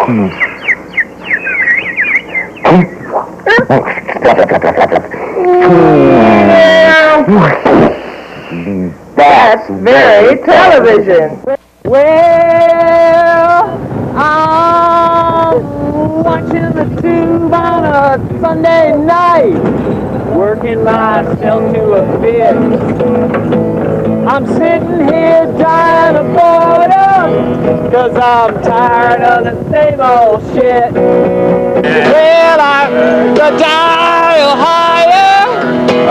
That's very television. Well, I'm watching the tube on a Sunday night, working myself to a bit. I'm sitting here dying of boredom, 'cause I'm tired of the same old shit. Well, I heard the dial higher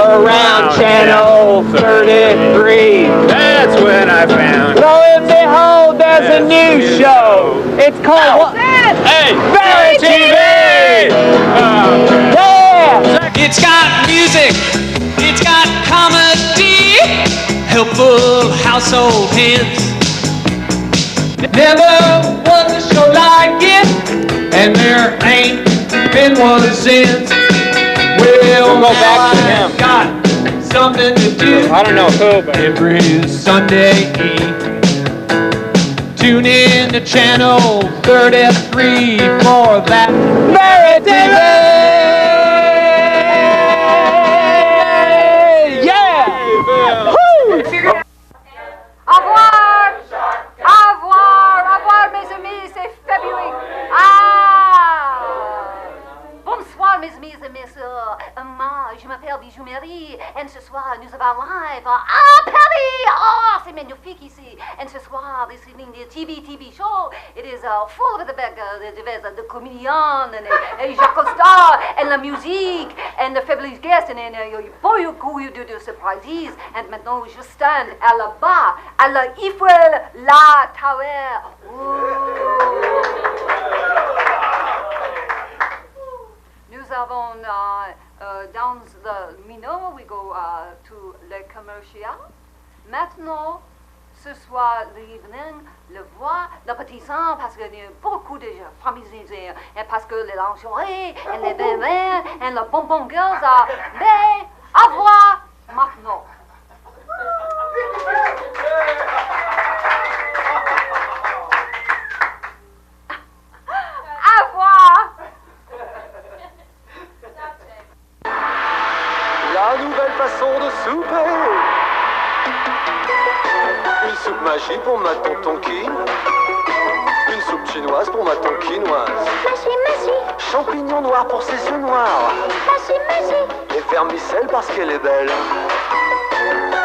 around channel 33. That's when I found. Lo and behold, there's a new show. It's called what? Hey, Very TV! Yeah! It's got music, it's got comedy, helpful household hints. Never was a show like it, and there ain't been one since. Well, We'll go back to him. Got something to do. I don't know who, but Every Sunday eve, tune in to channel 33 for that Very TV! Yeah! Woo! Au revoir! Au revoir! Au revoir, mes amis, c'est February. Bonsoir, mes amis et messieurs. Moi, je m'appelle Bejou et ce soir, nous avons live à Paris. Oh, c'est magnifique ici. And ce soir, this evening, the TV show, it is full of the comedian and Jacques Costa and la musique and the fabulous guests and pour you do the surprises. And maintenant, je stand à la bas, à la Eiffel, la Tower. Nous avons dans le Minot, we go to le commercial. Maintenant, ce soir, l'évening, le voix, le petit sang, parce qu'il y a beaucoup de familles, et parce que les lingeries, et les bébés, et les bonbon girls, mais au revoir maintenant. Au revoir. La nouvelle façon de souper. Une soupe magie pour ma tonton Kin. Une soupe chinoise pour ma tonkinoise. Magie. Champignons noirs pour ses yeux noirs. Magie. Et vermicelle parce qu'elle est belle.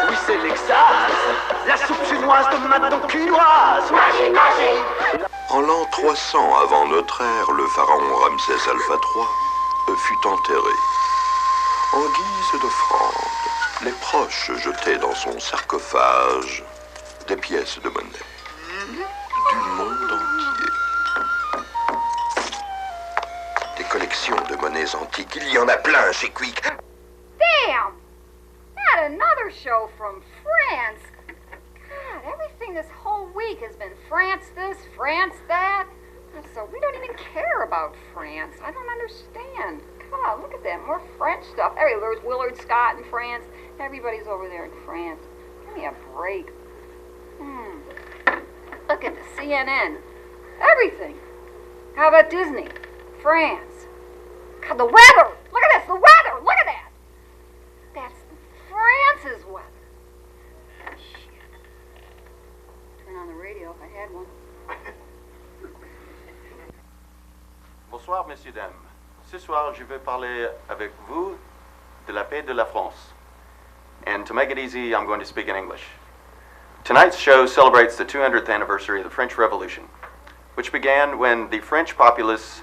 Oui, c'est l'extase. La soupe chinoise de ma tonkinoise. Magie. En l'an 300 avant notre ère, le pharaon Ramsès Alpha III fut enterré. En guise d'offrande, les proches jetaient dans son sarcophage des pièces de monnaie du monde entier. Des collections de monnaies antiques, il y en a plein chez Quick. Damn! Not another show from France. God, everything this whole week has been France this, France that. So we don't even care about France. I don't understand. God, look at that, more French stuff. There's Willard Scott in France. Everybody's over there in France. Give me a break. Look at the CNN. Everything. How about Disney? France. God, the weather! Look at this, the weather! Look at that! That's France's weather. Shit. Turn on the radio if I had one. Bonsoir, messieurs, dames. Ce soir, je vais parler avec vous de la paix de la France. And to make it easy, I'm going to speak in English. Tonight's show celebrates the 200th anniversary of the French Revolution, which began when the French populace,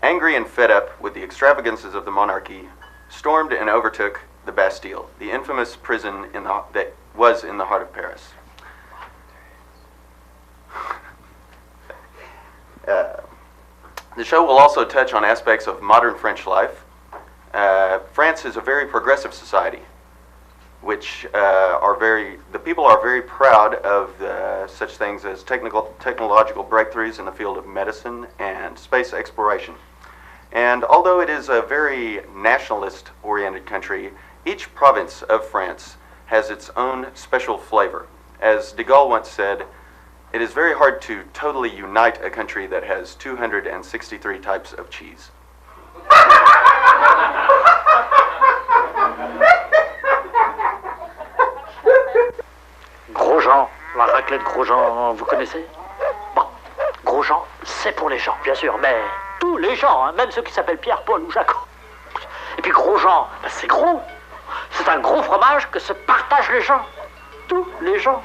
angry and fed up with the extravagances of the monarchy, stormed and overtook the Bastille, the infamous prison that was in the heart of Paris. The show will also touch on aspects of modern French life. France is a very progressive society, which the people are very proud of such things as technological breakthroughs in the field of medicine and space exploration. And although it is a very nationalist-oriented country, each province of France has its own special flavor. As de Gaulle once said, It is very hard to totally unite a country that has 263 types of cheese. Grosjean, la raclette Grosjean, vous connaissez? Bon, Grosjean, c'est pour les gens, bien sûr, mais tous les gens, hein, même ceux qui s'appellent Pierre, Paul ou Jacques. Et puis Grosjean, ben c'est gros. C'est un gros fromage que se partagent les gens. Tous les gens.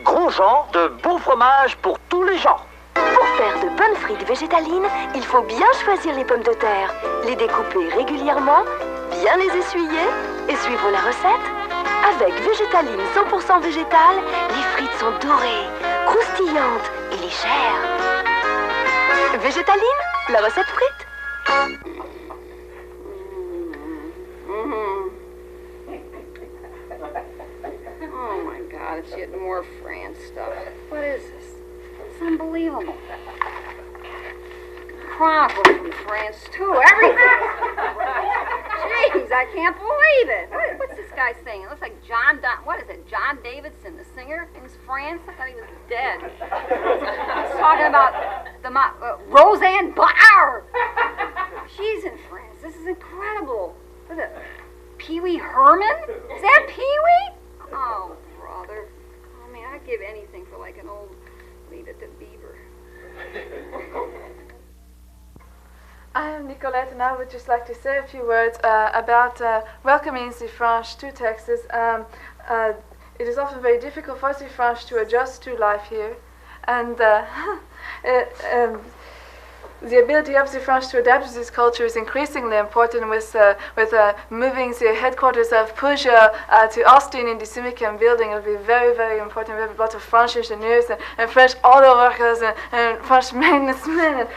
Grosjean, de beaux fromages pour tous les gens. Pour faire de bonnes frites végétalines, il faut bien choisir les pommes de terre, les découper régulièrement, bien les essuyer et suivre la recette. Avec végétaline 100% végétale, les frites sont dorées, croustillantes et légères. Végétaline, la recette frite. Oh my God, it's yet more France stuff. What is this? It's unbelievable. Chronicles from France, too. Everything. Jeez, I can't believe it. What's this guy saying? It looks like what is it, John Davidson, the singer in France? I thought he was dead. He's talking about Roseanne Barr. She's in France. This is incredible. What is it? Pee-wee Herman? Is that Pee-wee? Oh, brother. I mean, I'd give anything for like an old Leave It to Beaver. I am Nicolette, and I would just like to say a few words about welcoming the French to Texas. It is often very difficult for the French to adjust to life here, and the ability of the French to adapt to this culture is increasingly important with moving the headquarters of Peugeot to Austin in the Simicam building. It will be very, very important. We have a lot of French engineers and French auto workers and French maintenance men.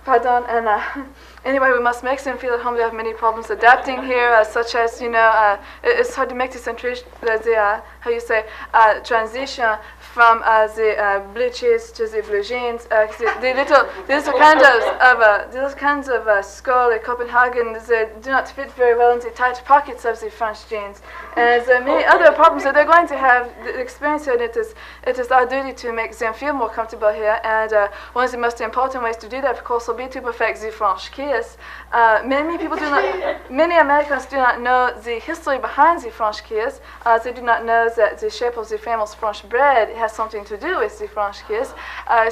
Pardon, and anyway, we must make them feel at home. They have many problems adapting here, such as, it's hard to make the transition from the blue cheese to the blue jeans. The little kinds of skull in Copenhagen, they do not fit very well in the tight pockets of the French jeans. And there are many other problems that they're going to have the experience, and it is our duty to make them feel more comfortable here. And one of the most important ways to do that, of course, will be to perfect the French kiss. Many Americans do not know the history behind the French kiss. They do not know that the shape of the famous French bread has something to do with the French kiss.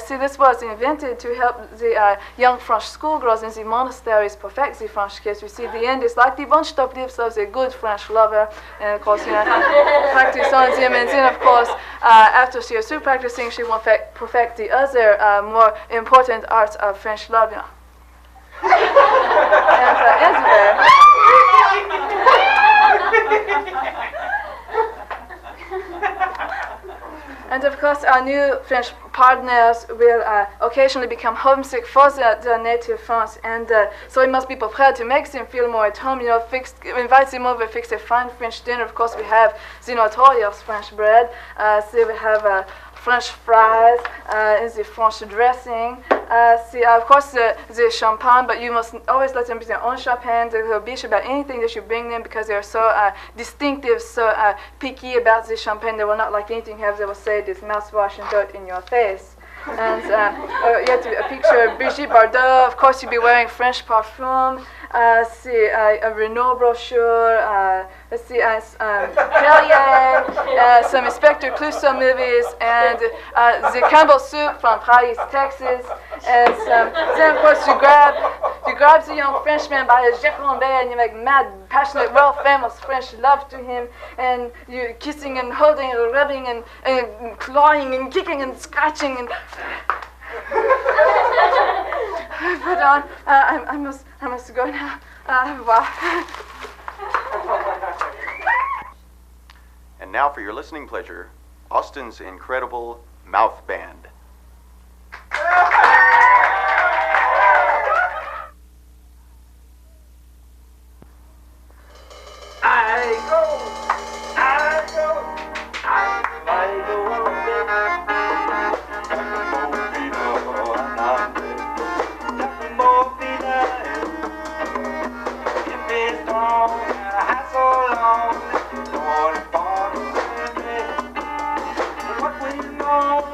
See, this was invented to help the young French schoolgirls in the monasteries perfect the French kiss. You see, the end is like the bunched up lips of the good French lover, and of course, practice on them, and then of course, after she is through practicing, she will perfect the other more important art of French love. And of course, our new French partners will occasionally become homesick for their native France, and so we must be prepared to make them feel more at home. Invite them over, fix a fine French dinner. Of course, we have the notorious French bread. So we have French fries, and the French dressing. Of course, the champagne, but you must always let them be their own champagne. They will bitch about anything that you bring them because they are so distinctive, so picky about the champagne. They will not like anything else. They will say this mouthwash and throw it in your face. And you have a picture of Brigitte Bardot. Of course, you'll be wearing French parfum. A Renault brochure. Perrier, some Inspector Clouseau movies, and the Campbell soup from Paris, Texas. And then, of course, you grab the young Frenchman by his jambon and you make mad, passionate, world-famous French love to him, and you're kissing and holding and rubbing and clawing and kicking and scratching and. Put on. I must go now. Wow. And now for your listening pleasure, Austin's incredible mouth band. What we know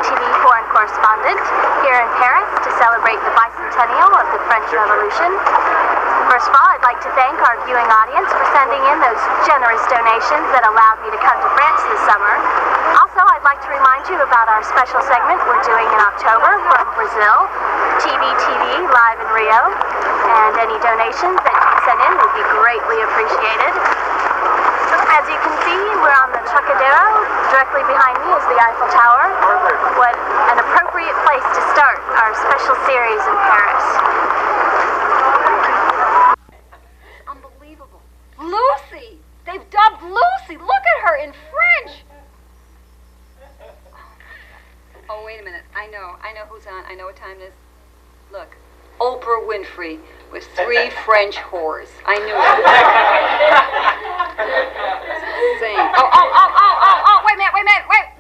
TV foreign correspondent here in Paris to celebrate the bicentennial of the French Revolution. First of all, I'd like to thank our viewing audience for sending in those generous donations that allowed me to come to France this summer. Also, I'd like to remind you about our special segment we're doing in October from Brazil, TV live in Rio, and any donations that you send in would be greatly appreciated. As you can see, we're on the Trocadero. Directly behind me is the Eiffel Tower. What an appropriate place to start our special series in Paris. Unbelievable. Lucy! They've dubbed Lucy! Look at her in French! Oh, wait a minute. I know who's on. I know what time it is. Look. Oprah Winfrey with 3 French whores. I knew it. Insane. Oh, wait a minute.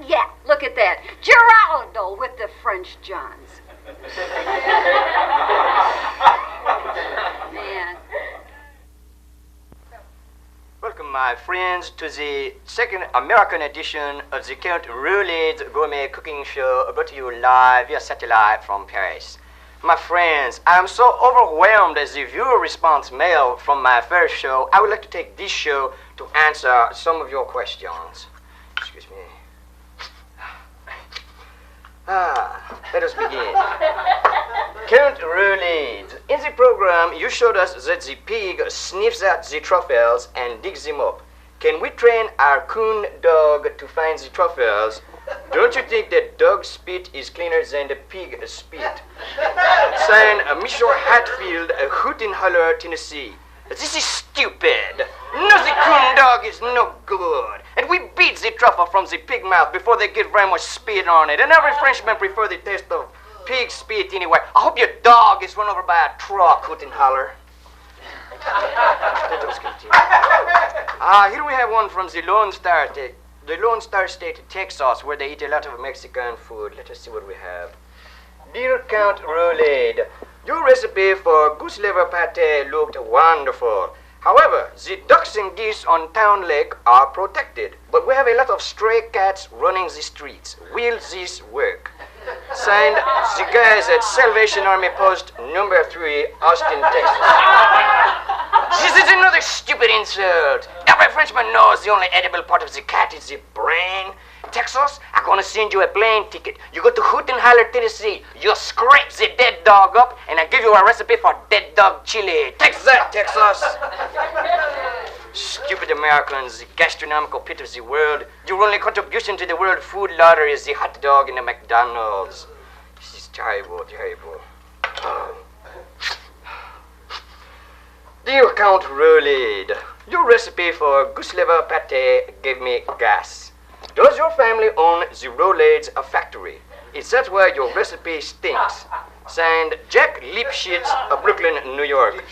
Yeah, look at that. Geraldo with the French Johns. Man. Welcome, my friends, to the second American edition of the Count Roulet's Gourmet Cooking Show, brought to you live via satellite from Paris. My friends, I am so overwhelmed as the viewer response mail from my first show. I would like to take this show to answer some of your questions. Excuse me. Let us begin. Count Roulet. In the program, you showed us that the pig sniffs out the truffles and digs them up. Can we train our coon dog to find the truffles? Don't you think that dog spit is cleaner than the pig spit? Signed, Mr. Hatfield, Hootenholler, Tennessee. This is stupid. No, the coon dog is no good. And we beat the truffle from the pig mouth before they get very much spit on it. And every Frenchman prefers the taste of pig spit anyway. I hope your dog is run over by a truck, Hootenholler. Let us continue. Here we have one from the Lone Star State, Texas, where they eat a lot of Mexican food. Let us see what we have. Dear Count Roulet, your recipe for goose liver pate looked wonderful. However, the ducks and geese on Town Lake are protected, but we have a lot of stray cats running the streets. Will this work? Signed, the guys at Salvation Army Post number 3, Austin, Texas. This is another stupid insult. Every Frenchman knows the only edible part of the cat is the brain. Texas, I'm gonna send you a plane ticket. You go to Hootenholler, Tennessee. You scrape the dead dog up, and I give you a recipe for dead dog chili. Take that, Texas. Stupid Americans, the gastronomical pit of the world. Your only contribution to the world food lottery is the hot dog in the McDonald's. This is terrible, terrible. Dear Count Roulet, your recipe for goose liver pate gave me gas. Does your family own the Rolaids factory? Is that where your recipe stinks? Signed, Jack Lipschitz of Brooklyn, New York.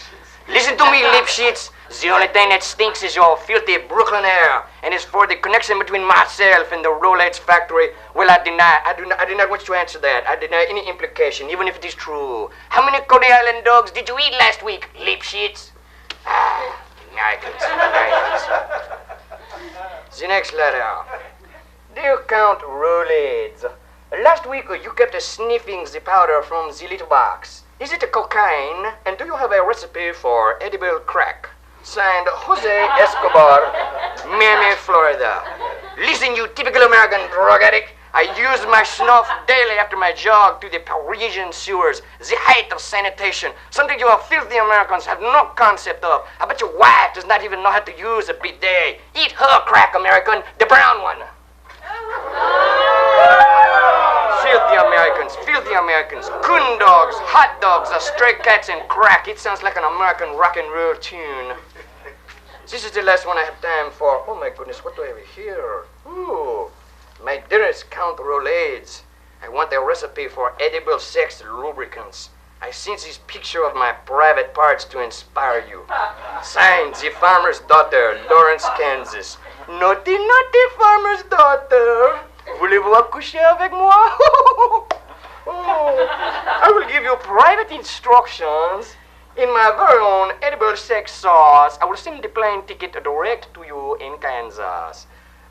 Listen to me, Lipschitz. The only thing that stinks is your filthy Brooklyn air. And as for the connection between myself and the Rolaids factory, well, I do not want you to answer that. I deny any implication, even if it is true. How many Cody Island dogs did you eat last week, Lipschitz? Americans. The next letter. Dear Count Rolaids, last week you kept sniffing the powder from the little box. Is it cocaine? And do you have a recipe for edible crack? Signed, Jose Escobar, Miami, Florida. Listen, you typical American drug addict. I use my snuff daily after my jog through the Parisian sewers, the height of sanitation, something you filthy Americans have no concept of. I bet your wife does not even know how to use a bidet. Eat her crack, American, the brown one. Filthy Americans, coon dogs, hot dogs, stray cats, and crack. It sounds like an American rock and roll tune. This is the last one I have time for. Oh my goodness, what do I have here? Ooh, my dearest Count Rolaids, I want a recipe for edible sex lubricants. I sent this picture of my private parts to inspire you. Signed, the farmer's daughter, Lawrence, Kansas. Naughty, naughty farmer's daughter. Voulez-vous accoucher avec moi? Oh, I will give you private instructions in my very own edible sex sauce. I will send the plane ticket direct to you in Kansas.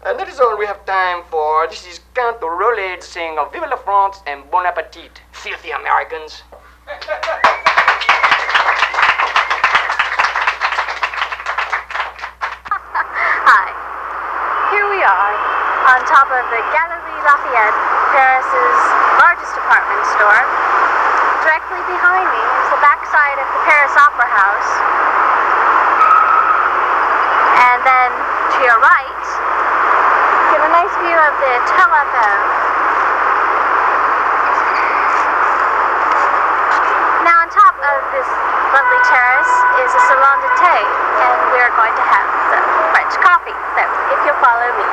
And that is all we have time for. This is Count Rolaids saying Vive la France and Bon Appetit, filthy Americans. Hi. Here we are on top of the Galerie Lafayette, Paris's largest department store. Directly behind me is the backside of the Paris Opera House. And then to your right, you have a nice view of the TeleVision. Now on top of this lovely terrace is a salon de thé, and we're going to have some French coffee. So if you'll follow me.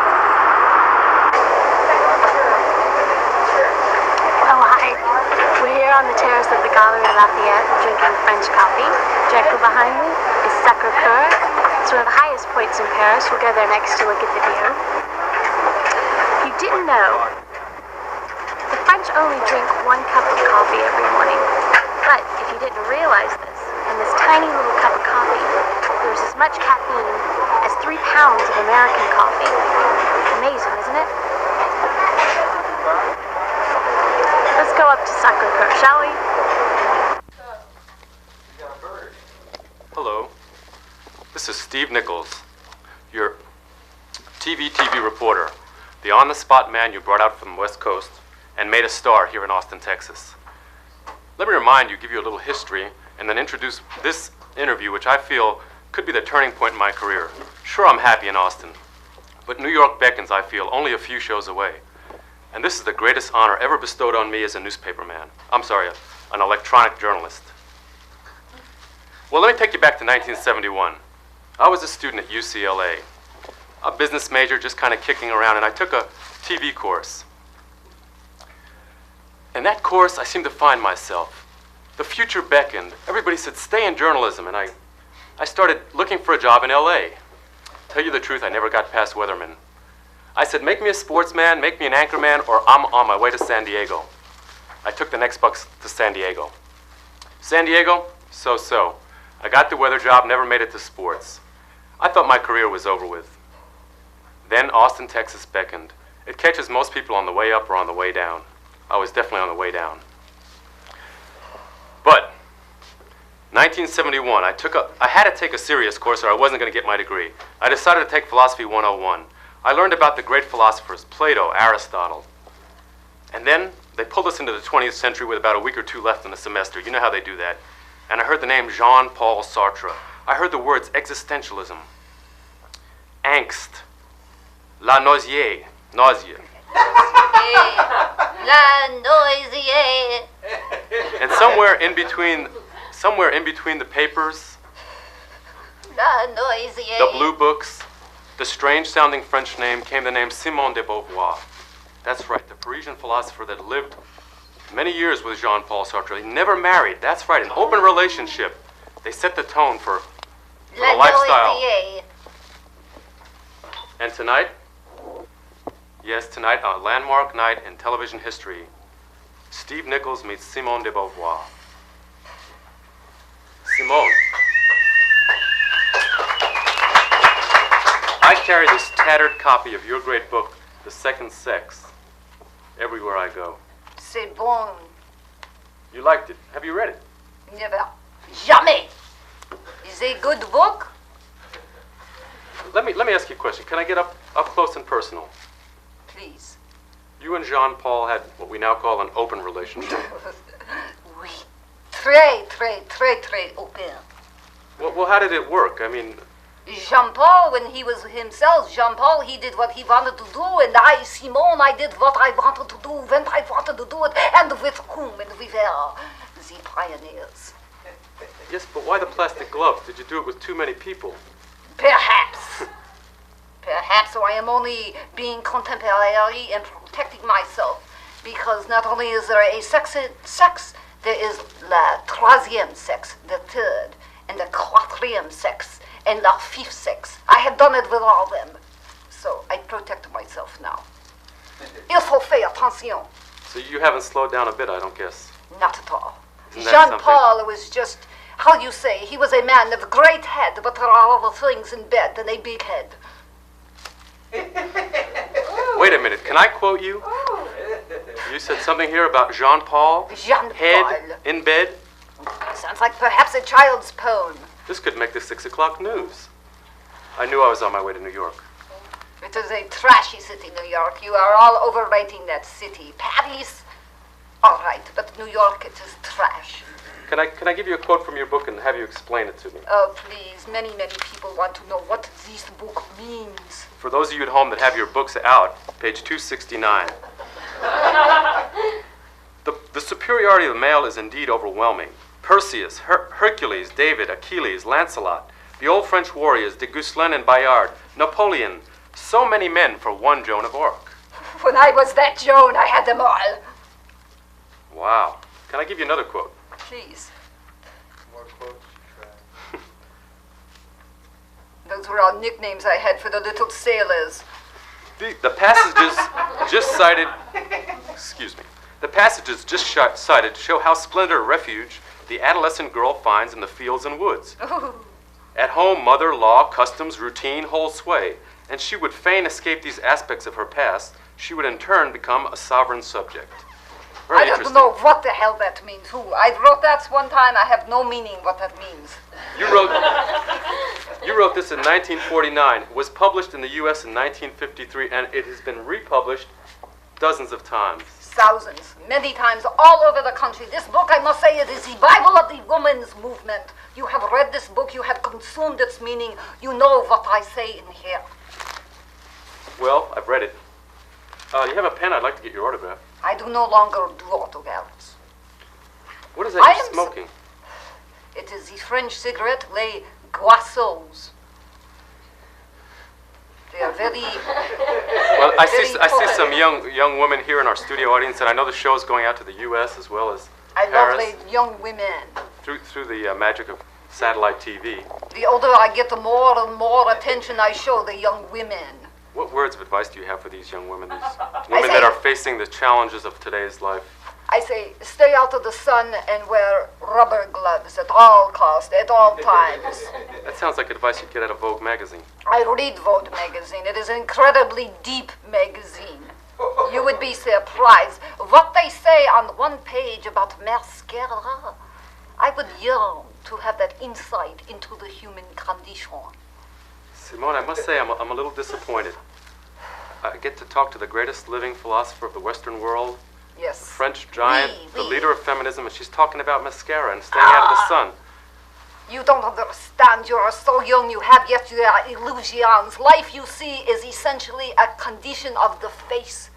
Oh, hi. We're here on the terrace of the Galerie Lafayette drinking French coffee. Directly behind me is Sacré-Cœur. It's one of the highest points in Paris. We'll go there next to look at the view. If you didn't know, the French only drink 1 cup of coffee every morning. But if you didn't realize this, in this tiny little cup of coffee, there's as much caffeine as 3 pounds of American coffee. Amazing, isn't it? Let's go up to Sacré-Cœur, shall we? Hello. This is Steve Nichols, your TV reporter, the on-the-spot man you brought out from the West Coast and made a star here in Austin, Texas. Let me remind you, give you a little history, and then introduce this interview, which I feel could be the turning point in my career. Sure, I'm happy in Austin, but New York beckons, I feel, only a few shows away. And this is the greatest honor ever bestowed on me as a newspaperman. I'm sorry, an electronic journalist. Well, let me take you back to 1971. I was a student at UCLA, a business major just kind of kicking around, and I took a TV course. In that course, I seemed to find myself. The future beckoned. Everybody said, stay in journalism, and I started looking for a job in LA. Tell you the truth, I never got past weatherman. I said, make me a sportsman, make me an anchorman, or I'm on my way to San Diego. I took the next bus to San Diego. San Diego, so-so. I got the weather job, never made it to sports. I thought my career was over with. Then Austin, Texas beckoned. It catches most people on the way up or on the way down. I was definitely on the way down. But 1971, I had to take a serious course or I wasn't going to get my degree. I decided to take Philosophy 101. I learned about the great philosophers, Plato, Aristotle. And then they pulled us into the 20th century with about a week or two left in the semester. You know how they do that. And I heard the name Jean-Paul Sartre. I heard the words existentialism, angst, la nausea, nausea. La noisier. And somewhere in between the papers, La noisier. the blue books, the strange-sounding French name came the name Simone de Beauvoir. That's right, the Parisian philosopher that lived many years with Jean-Paul Sartre. He never married. That's right, an open relationship. They set the tone for a lifestyle. And tonight, yes, tonight, a landmark night in television history, Steve Nichols meets Simone de Beauvoir. Simone. I carry this tattered copy of your great book, The Second Sex, everywhere I go. C'est bon. You liked it. Have you read it? Never. Jamais. Is it a good book? Let me ask you a question. Can I get up close and personal? Please. You and Jean-Paul had what we now call an open relationship. Oui. Très open. Well, how did it work? I mean... Jean-Paul, when he was himself, Jean-Paul, he did what he wanted to do, and I, Simone, I did what I wanted to do when I wanted to do it, and with whom, and we were the pioneers. Yes, but why the plastic gloves? Did you do it with too many people? Perhaps. Perhaps I am only being contemporary and protecting myself, because not only is there a sex, there is la troisième sexe, the third, and the quatrième sexe, and la fifth sex. I have done it with all them. So I protect myself now. Il faut faire attention. So you haven't slowed down a bit, I don't guess. Not at all. Isn't that Jean-Paul was just, how you say, he was a man of great head, but there are other things in bed than a big head. Wait a minute, can I quote you? You said something here about Jean-Paul? Jean-Paul. Head in bed? Sounds like perhaps a child's poem. This could make the 6 o'clock news. I knew I was on my way to New York. It is a trashy city, New York. You are all overrating that city. Paris, all right, but New York, it is trash. Can I give you a quote from your book and have you explain it to me? Oh, please. Many people want to know what this book means. For those of you at home that have your books out, page 269. The superiority of the male is indeed overwhelming. Perseus, Hercules, David, Achilles, Lancelot, the old French warriors, de Ghislain and Bayard, Napoleon, so many men for one Joan of Arc. When I was that Joan, I had them all. Wow. Can I give you another quote? Please. More quotes? Those were all nicknames I had for the little sailors. The passages just cited, excuse me, the passages just cited show how splendid a refuge the adolescent girl finds in the fields and woods. Ooh. At home, mother, law, customs, routine hold sway, and she would fain escape these aspects of her past. She would in turn become a sovereign subject. Very I don't know what the hell that means. Who? I wrote that one time. I have no meaning what that means. You wrote this in 1949. It was published in the U.S. in 1953, and it has been republished dozens of times. Thousands, many times, all over the country. This book, I must say, it is the Bible of the women's movement. You have read this book, you have consumed its meaning, you know what I say in here. Well, I've read it. You have a pen? I'd like to get your autograph. I do no longer do autographs. What is that you're smoking? It is the French cigarette, les Goisseaux. They are very... Well, I see some young women here in our studio audience, and I know the show is going out to the U.S. as well as I Paris. love the young women. Through the magic of satellite TV. The older I get, the more and more attention I show the young women. What words of advice do you have for these young women, women that are facing the challenges of today's life? I say, stay out of the sun and wear rubber gloves at all costs, at all times. That sounds like advice you'd get out of Vogue magazine. I read Vogue magazine. It is an incredibly deep magazine. You would be surprised. What they say on one page about mascara, I would yearn to have that insight into the human condition. Simone, I must say I'm a little disappointed. I get to talk to the greatest living philosopher of the Western world. Yes. French giant, the leader of feminism, and she's talking about mascara and staying out of the sun. You don't understand. You are so young, you have yet your illusions. Life, you see, is essentially a condition of the face.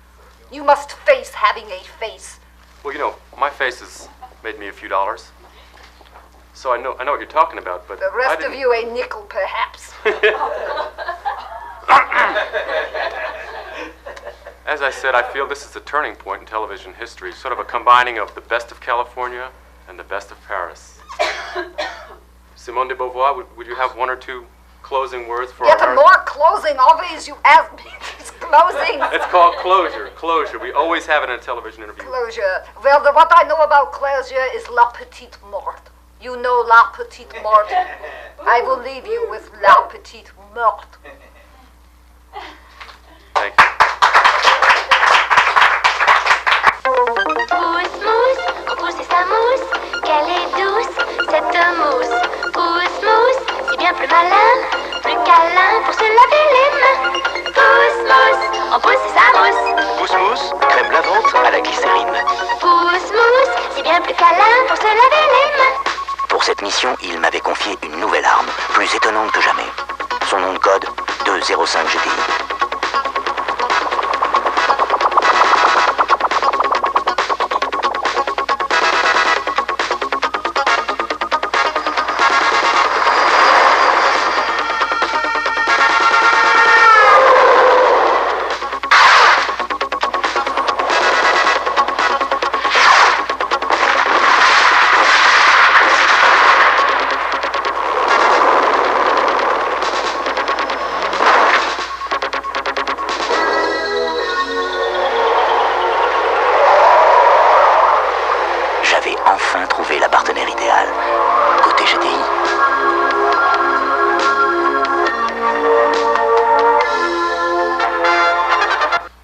You must face having a face. Well, you know, my face has made me a few dollars. So I know what you're talking about, but the rest of you a nickel, perhaps. As I said, I feel this is a turning point in television history, sort of a combining of the best of California and the best of Paris. Simone de Beauvoir, would you have one or two closing words for Get our... more closing, always you ask me. It's closing. It's called closure. Closure. We always have it in a television interview. Closure. Well, what I know about closure is la petite morte. You know la petite morte. I will leave you with la petite morte. Thank you. Pousse mousse, on pousse sa mousse, qu'elle est douce, cette mousse. Pousse mousse, c'est bien plus malin, plus câlin pour se laver les mains. Pousse mousse, on pousse sa mousse. Pousse mousse, crème lavante à la glycérine. Pousse mousse, c'est bien plus câlin pour se laver les mains. Pour cette mission, il m'avait confié une nouvelle arme, plus étonnante que jamais. Son nom de code, 205 GTI. Enfin trouvé la partenaire idéale. Côté GTI.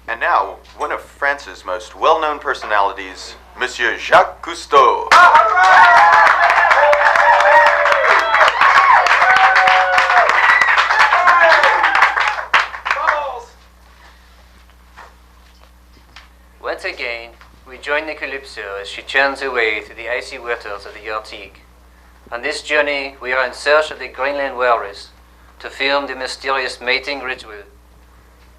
And now, one of France's most well-known personalities, Monsieur Jacques Cousteau. Once again, we join the Calypso as she churns her way through the icy waters of the Arctic. On this journey, we are in search of the Greenland walrus to film the mysterious mating ritual.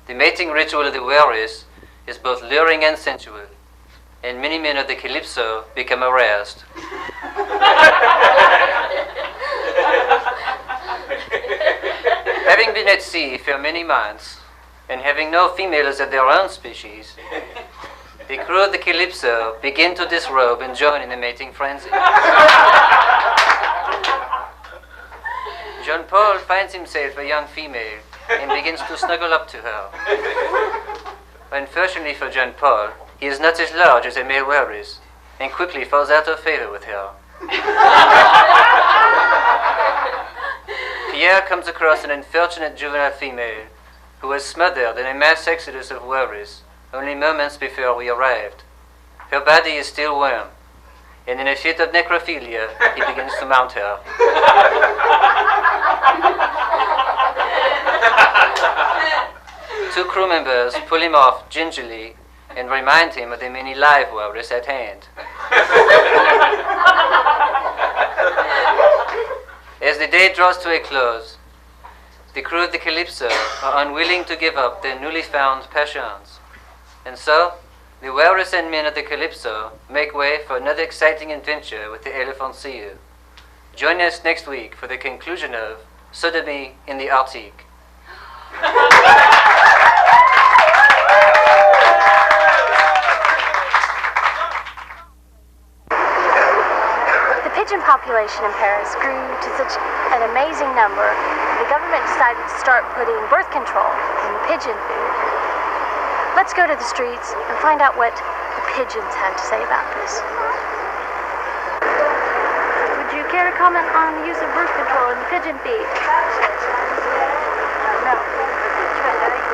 The mating ritual of the walrus is both luring and sensual, and many men of the Calypso become aroused. Having been at sea for many months, and having no females of their own species, the crew of the Calypso begin to disrobe and join in the mating frenzy. Jean-Paul finds himself a young female and begins to snuggle up to her. Unfortunately for Jean-Paul, he is not as large as a male walrus and quickly falls out of favor with her. Pierre comes across an unfortunate juvenile female who was smothered in a mass exodus of walrus only moments before we arrived. Her body is still warm, and in a fit of necrophilia, he begins to mount her. Two crew members pull him off gingerly and remind him of the many live walrus at hand. As the day draws to a close, the crew of the Calypso are unwilling to give up their newly found passions. And so, the walrus and men of the Calypso make way for another exciting adventure with the elephant seal. Join us next week for the conclusion of Sodomy in the Arctic. The pigeon population in Paris grew to such an amazing number, the government decided to start putting birth control in the pigeon food. Let's go to the streets and find out what the pigeons have to say about this. Would you care to comment on the use of birth control in the pigeon feed? No.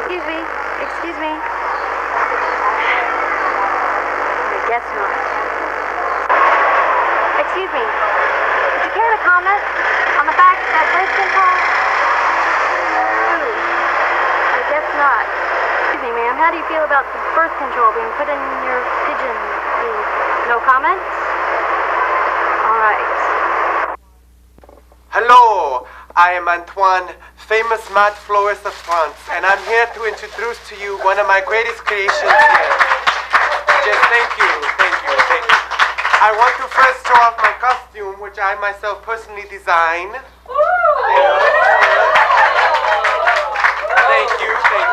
Excuse me. Excuse me. I guess not. Excuse me. Would you care to comment on the fact that birth control? I guess not. Excuse me, ma'am. How do you feel about the birth control being put in your pigeon feed? No comments? All right. Hello, I am Antoine, famous mad florist of France, and I'm here to introduce to you one of my greatest creations here. Just thank you, thank you, thank you. I want to first show off my costume, which I myself personally designed. Thank you, thank you.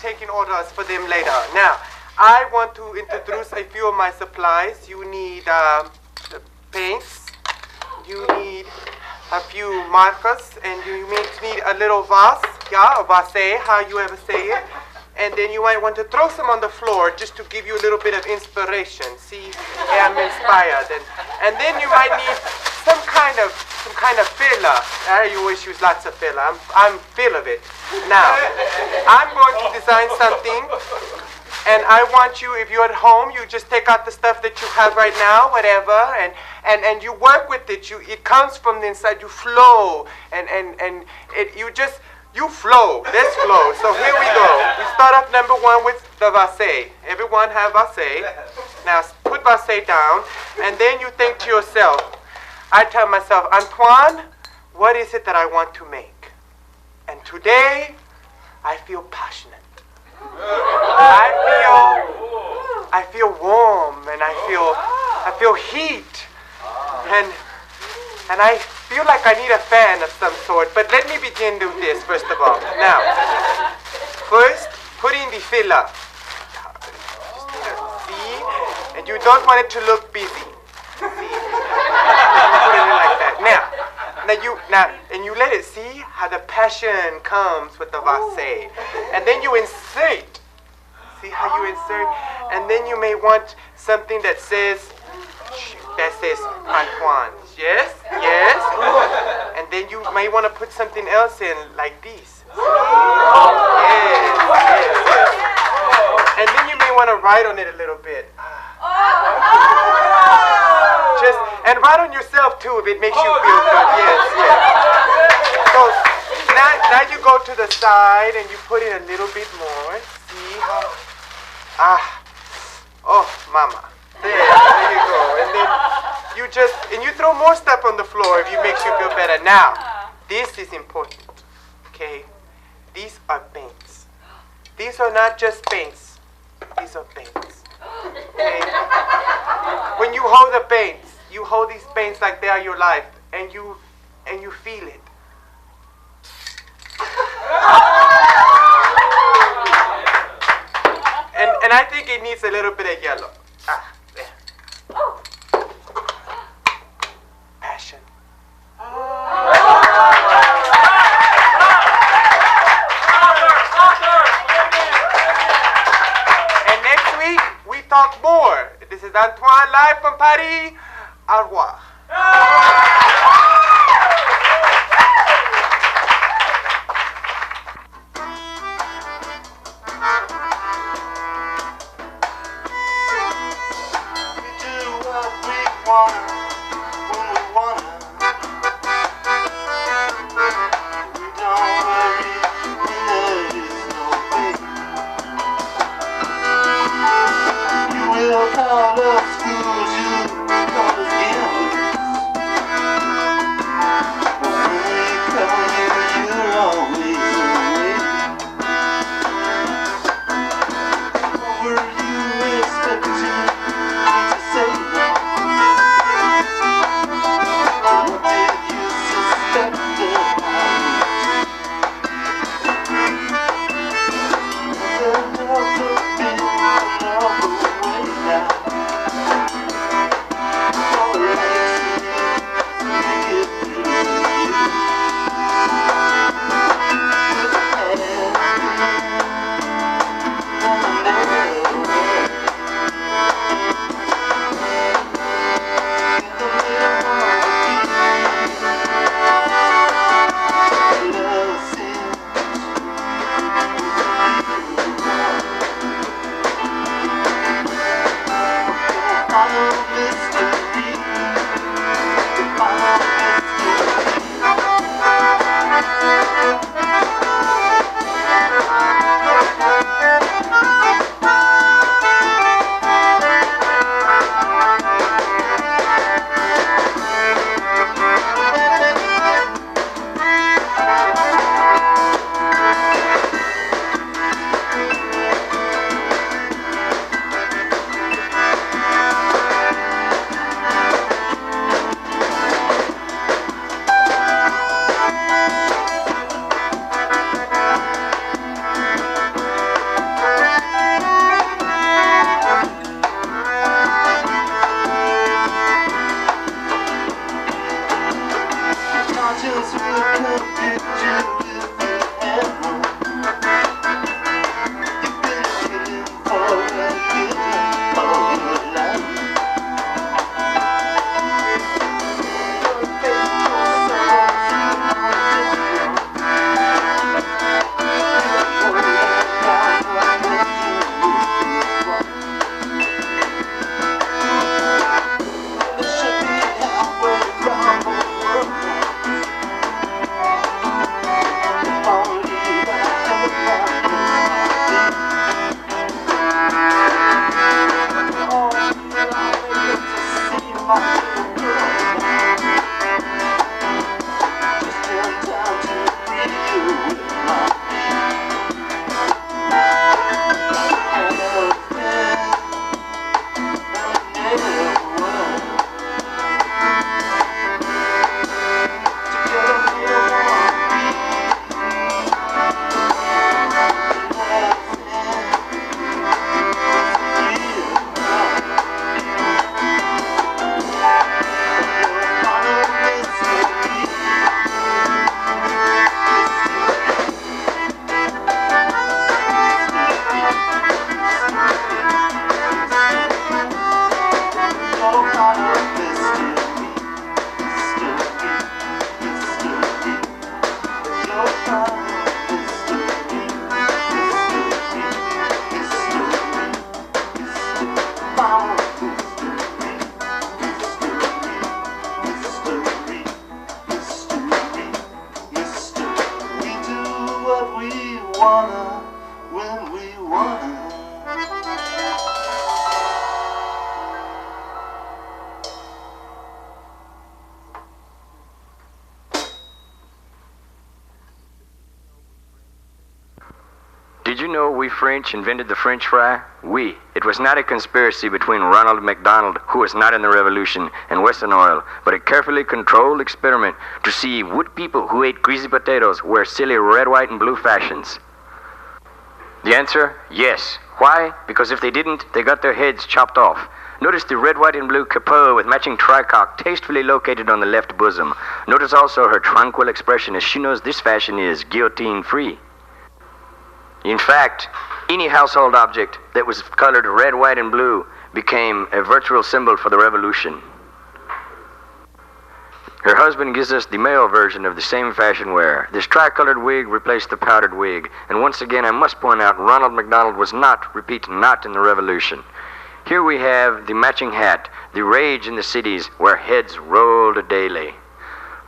taking orders for them later. Now, I want to introduce a few of my supplies. You need paints, you need a few markers, and you may need a little vase, yeah, a vase, how you ever say it. And then you might want to throw some on the floor just to give you a little bit of inspiration. See, I'm inspired. And then you might need some kind of filler. You wish you was lots of filler. I'm full of it. Now, I'm going to design something, and I want you, if you're at home, you just take out the stuff that you have right now, whatever, and you work with it. It comes from the inside. You flow, and you flow. Let's flow. So here we go. We start off number one with the vase. Everyone have vase. Now put vase down, and then you think to yourself. I tell myself, Antoine, what is it that I want to make? And today, I feel passionate. I feel warm, and I feel heat, and I feel like I need a fan of some sort. But let me begin with this first of all. Now, first, put in the filler. See, and you don't want it to look busy. See, put it in like that. Now, and you let it see how the passion comes with the vase, and then you insert. See how you insert, and then you may want something that says Antoine. Yes, yes. And then you may want to put something else in like this. Yes, yes, yes. And then you may want to write on it a little bit. And write on yourself too if it makes you feel good. Yes, yes. So now you go to the side and you put in a little bit more. See how oh mama. There you go. And then you throw more stuff on the floor if it makes you feel better. Now, this is important. Okay? These are paints. These are not just paints. These are paints. Okay? When you hold the paints, you hold these paints like they are your life, and you feel it. And I think it needs a little bit of yellow. There. Passion. And next week, we talk more. This is Antoine live from Paris. Au revoir. Did you know we French invented the French fry? We. It was not a conspiracy between Ronald McDonald, who was not in the Revolution, and Western Oil, but a carefully controlled experiment to see would people who ate greasy potatoes wear silly red, white, and blue fashions. The answer? Yes. Why? Because if they didn't, they got their heads chopped off. Notice the red, white, and blue capeau with matching tricock tastefully located on the left bosom. Notice also her tranquil expression as she knows this fashion is guillotine-free. In fact, any household object that was colored red, white, and blue became a virtual symbol for the revolution. Her husband gives us the male version of the same fashion wear. This tricolored wig replaced the powdered wig. And once again, I must point out, Ronald McDonald was not, repeat, not in the revolution. Here we have the matching hat, the rage in the cities where heads rolled daily.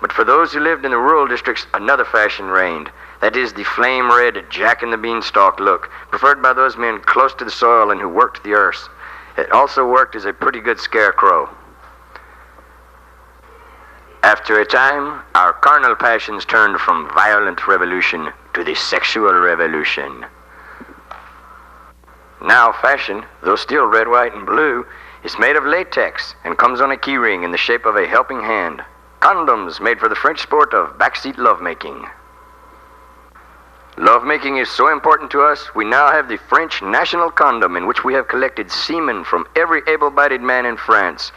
But for those who lived in the rural districts, another fashion reigned. That is the flame-red Jack and the Beanstalk look, preferred by those men close to the soil and who worked the earth. It also worked as a pretty good scarecrow. After a time, our carnal passions turned from violent revolution to the sexual revolution. Now fashion, though still red, white, and blue, is made of latex and comes on a keyring in the shape of a helping hand. Condoms made for the French sport of backseat lovemaking. Lovemaking is so important to us, we now have the French national condom in which we have collected semen from every able-bodied man in France.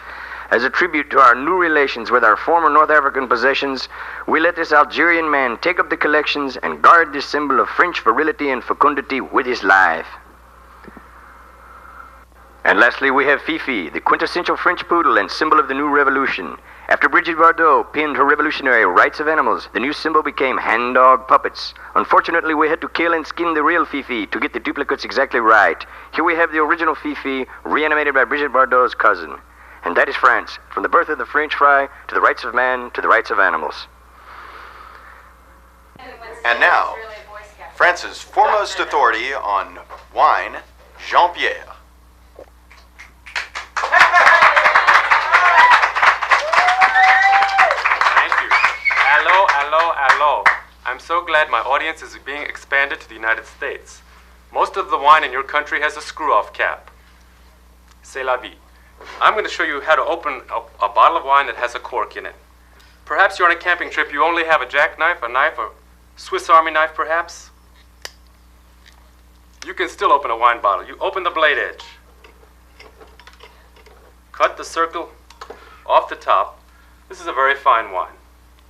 As a tribute to our new relations with our former North African possessions, we let this Algerian man take up the collections and guard this symbol of French virility and fecundity with his life. And lastly, we have Fifi, the quintessential French poodle and symbol of the new revolution. After Brigitte Bardot pinned her revolutionary rights of animals, the new symbol became hand-dog puppets. Unfortunately, we had to kill and skin the real Fifi to get the duplicates exactly right. Here we have the original Fifi, reanimated by Brigitte Bardot's cousin. And that is France, from the birth of the French fry, to the rights of man, to the rights of animals. And now, France's foremost authority on wine, Jean-Pierre. Hello. I'm so glad my audience is being expanded to the United States. Most of the wine in your country has a screw-off cap. C'est la vie. I'm going to show you how to open a bottle of wine that has a cork in it. Perhaps you're on a camping trip, you only have a jackknife, a knife, a Swiss Army knife perhaps. You can still open a wine bottle. You open the blade edge. Cut the circle off the top. This is a very fine wine.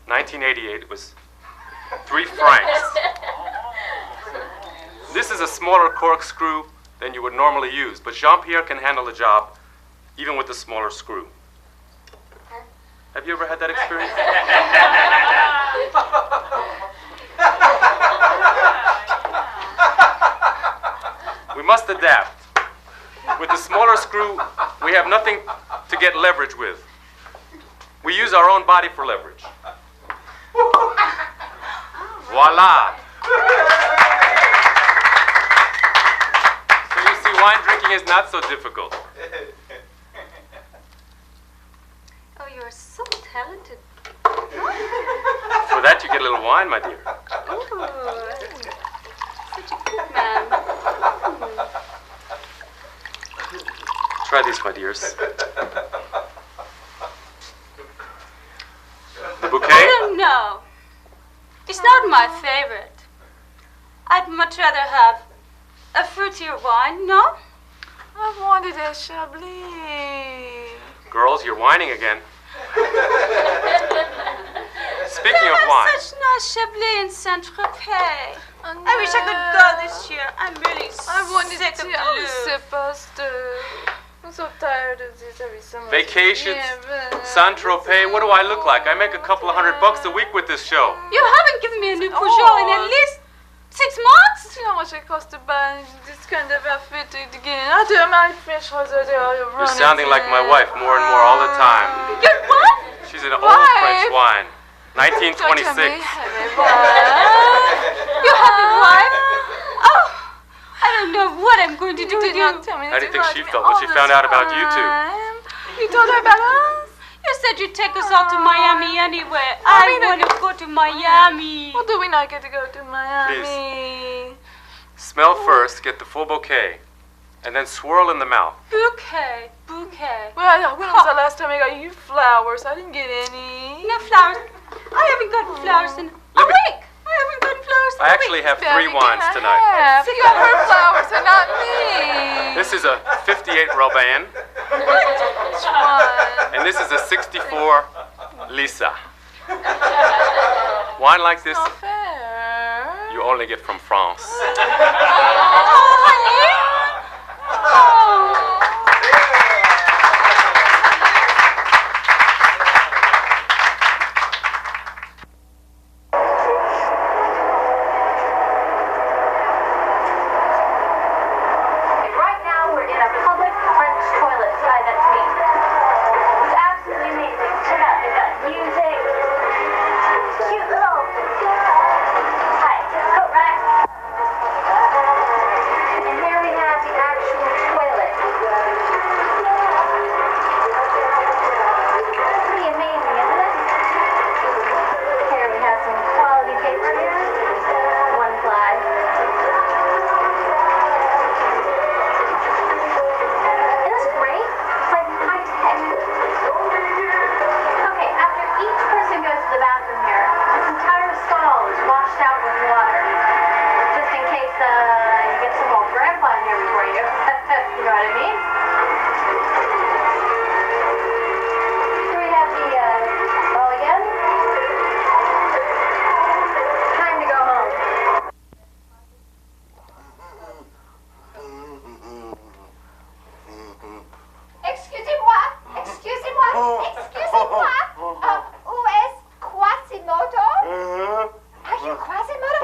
1988, it was 3 francs. This is a smaller corkscrew than you would normally use, but Jean-Pierre can handle the job even with the smaller screw. Have you ever had that experience? We must adapt. With the smaller screw, we have nothing to get leverage with. We use our own body for leverage. Voila! So you see, wine drinking is not so difficult. Oh, you're so talented. For that, you get a little wine, my dear. Ooh, such a good man. Try these, my dears. The bouquet? No. It's not my favorite. I'd much rather have a fruitier wine, no? I wanted a Chablis. Girls, you're whining again. Speaking of wine. Such nice Chablis in Saint-Tropez. I wish I could go this year. I'm really sick of the Louvre. I'm so tired of this every summer. Vacations, Saint-Tropez, what do I look like? I make a couple of $100 a week with this show. You haven't given me a new Peugeot in at least 6 months? You know how much it costs to buy this kind of outfit again? I do my French holiday. You're sounding like my wife more and more all the time. Your what? She's an old French wine. 1926. You have a wife? Oh, I don't know what I'm going to do with you. How do you think she felt when she found out about you two? You told her about us? You said you'd take us all to Miami anyway. I want to go to Miami. Well, do we not get to go to Miami? Smell first, get the full bouquet, and then swirl in the mouth. Bouquet. Well, when was the last time I got you flowers? I didn't get any. No flowers. I haven't got flowers in a week. I haven't got flowers in a week. I actually have 3 wines tonight. Yeah, you got her flowers and not me. This is a 58 Robin, Which one? and this is a 64 Lisa. Wine like this, you only get from France. Right now, we're in a public French toilet. That's me. It's absolutely amazing. Check out, they've got music, cute little coat rack. And here we have the actual toilet. Pretty amazing, isn't it? Here we have some quality paper here. One ply. Isn't this great? It's like high tech. Okay, after each person goes to the bathroom here, this entire stall is washed out with water. Just in case you get some old grandpa in here before you. You know what I mean? Here we have the ball again. Time to go home. Excusez-moi. Où est Quasimodo? Are you Quasimodo?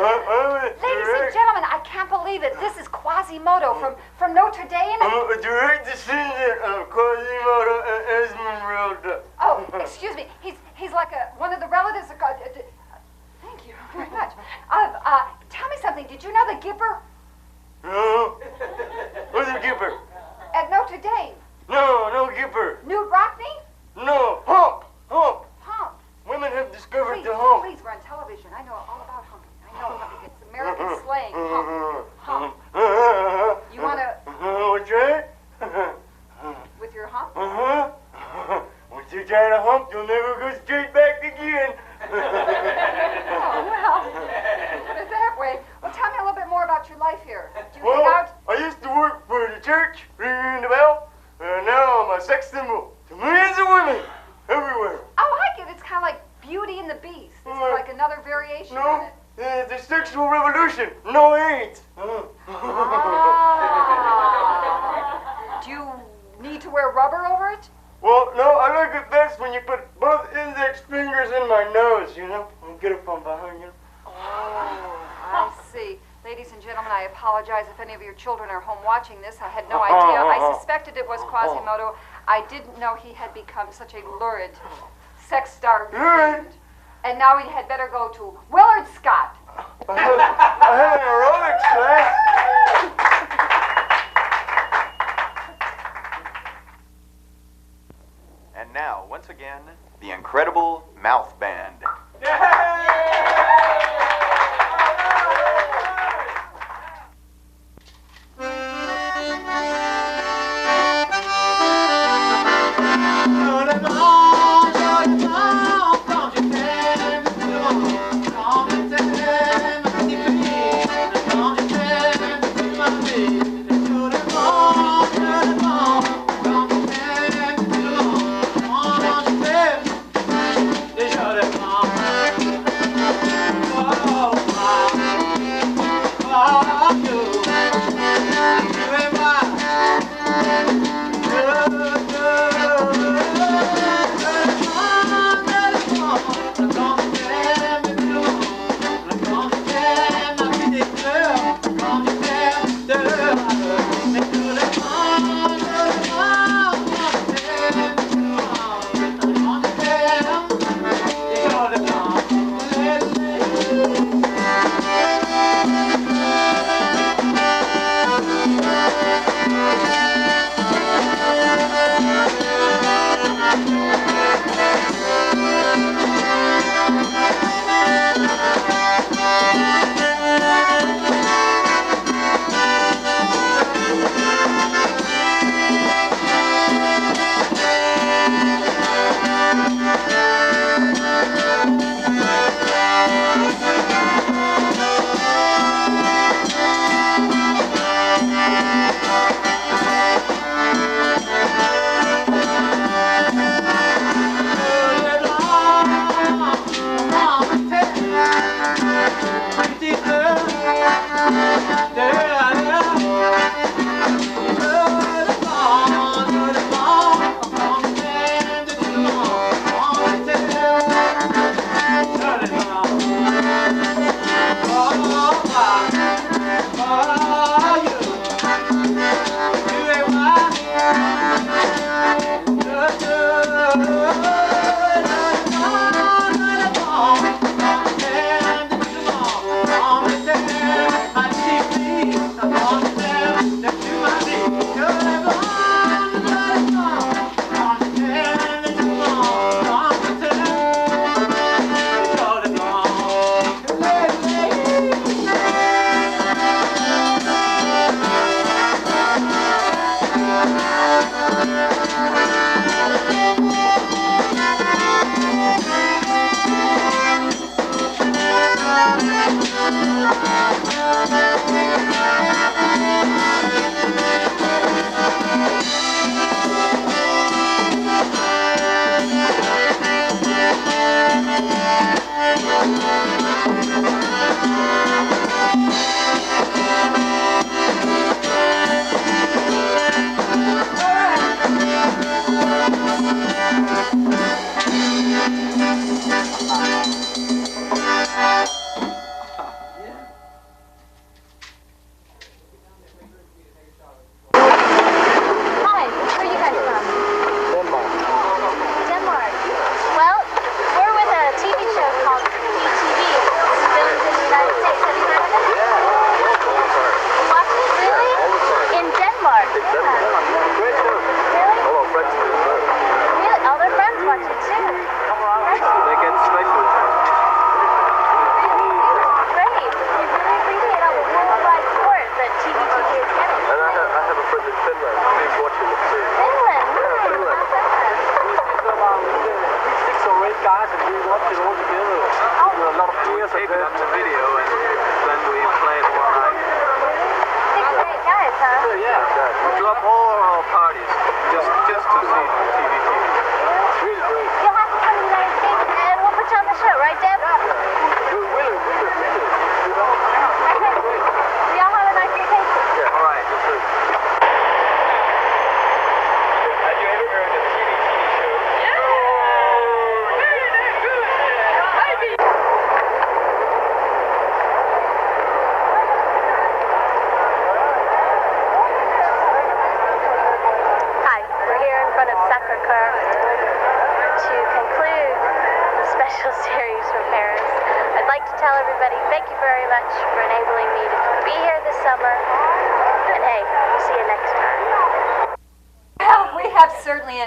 Ladies and gentlemen, I can't believe it. This is Quasimodo from Notre Dame. Direct descendant of Quasimodo and Esmeralda. Oh, excuse me. He's like one of the relatives of God. Thank you very much. Tell me something. Did you know the Gipper No. Who's a Gipper? at Notre Dame? No Gipper. Newt Rockney? No, hump. Hump. Women have discovered Please, the hump. please run television. I know all about humping. I know humping. It's American slang. Hump. You want to... What's that? With your hump? Once you try to hump, you'll never go straight back again. Oh, well, put it that way. Well, tell me a little bit more about your life here. Do you hang out? I used to work for the church, ringing the bell, and now I'm a sex symbol to millions of women everywhere. Oh, I get it. It's kind of like Beauty and the Beast. This is like another variation on it. The sexual revolution. No AIDS. Do you need to wear rubber over it? Well, no, I like it best when you put both index fingers in my nose, you know, and get it from behind you. Oh, I see. Ladies and gentlemen, I apologize if any of your children are home watching this. I had no idea. I suspected it was Quasimodo. I didn't know he had become such a lurid sex star. And now we had better go to Willard Scott. I have an aerobics class. And now, once again, the incredible Mouth Band.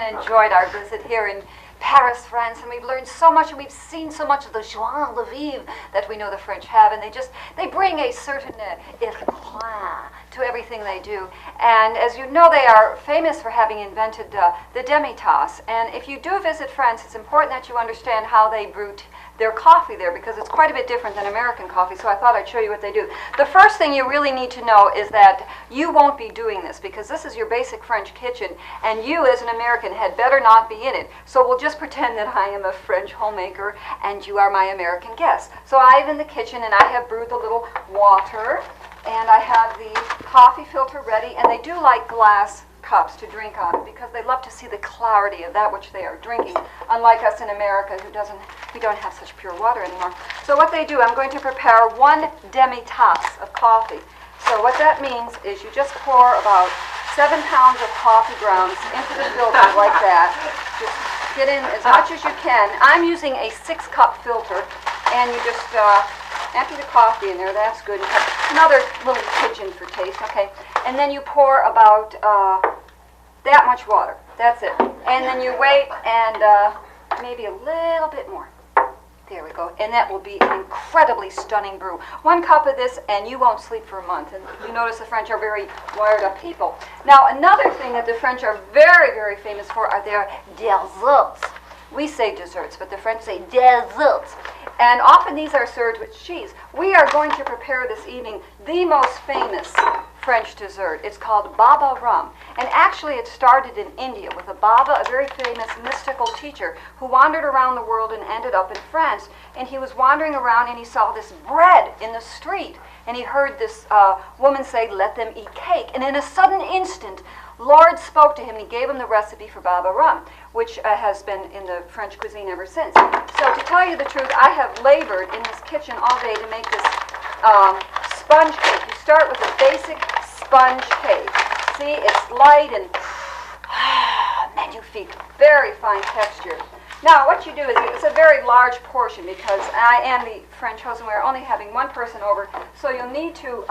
Enjoyed our visit here in Paris, France, and we've learned so much, and we've seen so much of the joie de vivre that we know the French have, and they bring a certain éclat to everything they do. And as you know, they are famous for having invented the demi-tasse. And if you do visit France, it's important that you understand how they brew their coffee there, because it's quite a bit different than American coffee, so I thought I'd show you what they do. The first thing you really need to know is that you won't be doing this, because this is your basic French kitchen, and you as an American had better not be in it. So we'll just pretend that I am a French homemaker and you are my American guest. So I'm in the kitchen and I have brewed the little water, and I have the coffee filter ready, and they do like glass cups to drink out of, because they love to see the clarity of that which they are drinking, unlike us in America we don't have such pure water anymore. So what they do, I'm going to prepare 1 demi-tasse of coffee. So what that means is you just pour about 7 pounds of coffee grounds into the filter like that. Just get in as much as you can. I'm using a 6-cup filter, and you just empty the coffee in there. That's good. And have another little pigeon for taste, okay? And then you pour about that much water. That's it. And then you wait, and maybe a little bit more. There we go. And that will be an incredibly stunning brew. 1 cup of this, and you won't sleep for a month. And you notice the French are very wired-up people. Now, another thing that the French are very, very famous for are their desserts. We say desserts, but the French say desserts. And often these are served with cheese. We are going to prepare this evening the most famous French dessert. It's called baba rum. And actually it started in India with a Baba, a very famous mystical teacher who wandered around the world and ended up in France. And he was wandering around and he saw this bread in the street. And he heard this woman say, "Let them eat cake." And in a sudden instant, Lord spoke to him and he gave him the recipe for baba rum, which has been in the French cuisine ever since. So to tell you the truth, I have labored in this kitchen all day to make this sponge cake. You start with a basic sponge cake. See, it's light and magnifique, very fine texture. Now, what you do is, it's a very large portion because I am the French host and we're only having one person over, so you'll need to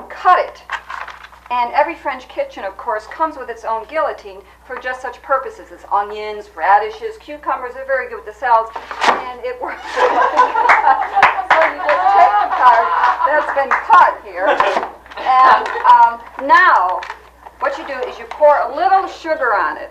cut it. And every French kitchen, of course, comes with its own guillotine for just such purposes as onions, radishes, cucumbers. They're very good with the salads, and it works. So you just take the part that's been cut here, and now what you do is you pour a little sugar on it.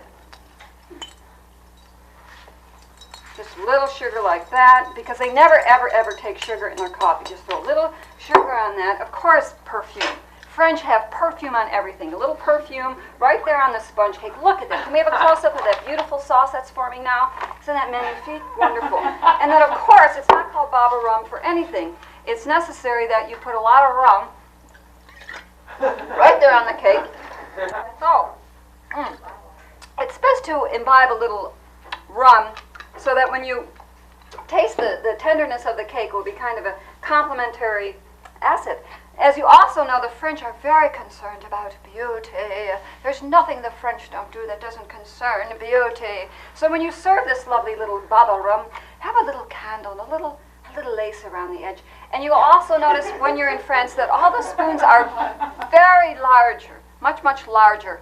Just a little sugar like that, because they never, ever, ever take sugar in their coffee. Just throw a little sugar on that. Of course, perfume. French have perfume on everything. A little perfume right there on the sponge cake. Look at that. Can we have a close-up of that beautiful sauce that's forming now? Isn't that magnifique? Wonderful. And then, of course, it's not called baba rum for anything. It's necessary that you put a lot of rum right there on the cake. So, it's best to imbibe a little rum so that when you taste the tenderness of the cake will be kind of a complementary acid. As you also know, the French are very concerned about beauty. There's nothing the French don't do that doesn't concern beauty. So when you serve this lovely little baba rum, have a little candle and a little lace around the edge. And you'll also notice when you're in France that all the spoons are very larger, much, much larger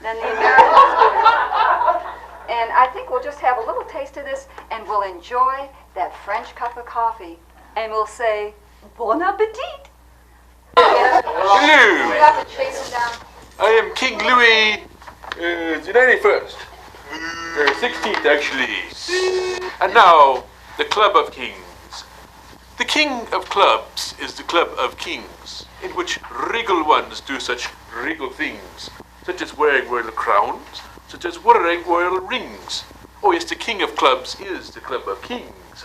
than the American spoons. And I think we'll just have a little taste of this and we'll enjoy that French cup of coffee. And we'll say, bon appetit! Hello! I am King Louis the 91st. 16th, actually. And now, the Club of Kings. The King of Clubs is the Club of Kings, in which regal ones do such regal things, such as wearing royal crowns, such as wearing royal rings. Oh yes, the King of Clubs is the Club of Kings.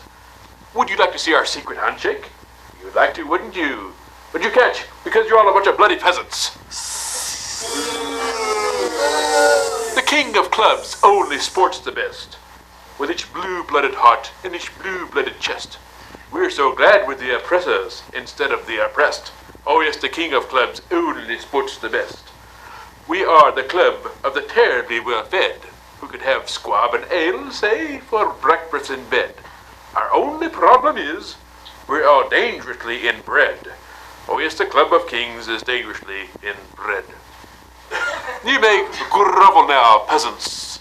Would you like to see our secret handshake? You'd like to, wouldn't you? But you can't, because you're all a bunch of bloody peasants. The King of Clubs only sports the best, with each blue-blooded heart and each blue-blooded chest. We're so glad we're the oppressors instead of the oppressed. Oh yes, the King of Clubs only sports the best. We are the club of the terribly well-fed, who could have squab and ale, say, for breakfast in bed. Our only problem is, we're all dangerously inbred. Oh yes, the Club of Kings is dangerously inbred. You may grovel now, peasants.